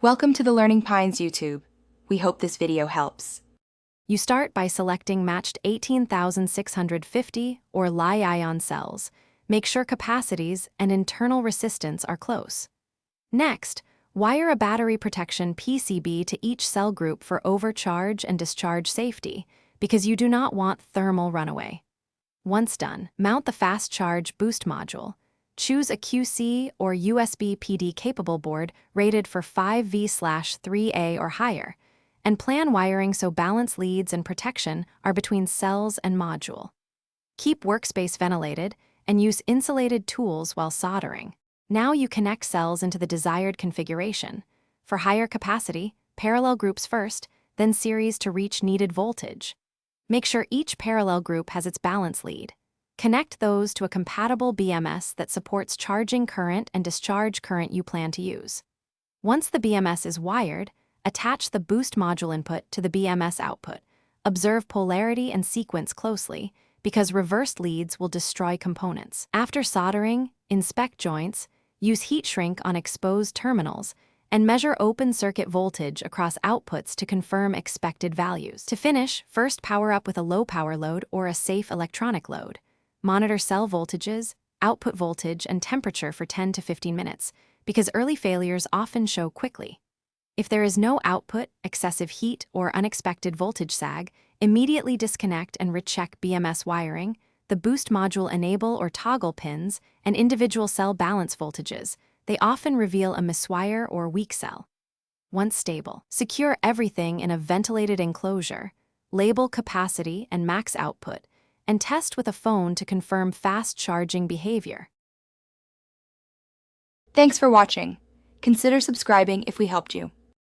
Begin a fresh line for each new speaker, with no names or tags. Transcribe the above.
Welcome to the Learning Pines YouTube. We hope this video helps.
You start by selecting matched 18,650 or Li-ion cells. Make sure capacities and internal resistance are close. Next, wire a battery protection PCB to each cell group for overcharge and discharge safety, because you do not want thermal runaway. Once done, mount the fast charge boost module. Choose a QC or USB PD capable board rated for 5V/3A or higher, and plan wiring so balance leads and protection are between cells and module. Keep workspace ventilated and use insulated tools while soldering. Now you connect cells into the desired configuration. For higher capacity, parallel groups first, then series to reach needed voltage. Make sure each parallel group has its balance lead. Connect those to a compatible BMS that supports charging current and discharge current you plan to use. Once the BMS is wired, attach the boost module input to the BMS output. Observe polarity and sequence closely, because reversed leads will destroy components. After soldering, inspect joints, use heat shrink on exposed terminals, and measure open circuit voltage across outputs to confirm expected values. To finish, first power up with a low power load or a safe electronic load. Monitor cell voltages, output voltage, and temperature for 10 to 15 minutes, because early failures often show quickly. If there is no output, excessive heat, or unexpected voltage sag, immediately disconnect and recheck BMS wiring, the boost module enable or toggle pins, and individual cell balance voltages. They often reveal a miswire or weak cell. Once stable, secure everything in a ventilated enclosure, label capacity and max output, and test with a phone to confirm fast charging behavior.
Thanks for watching. Consider subscribing if we helped you.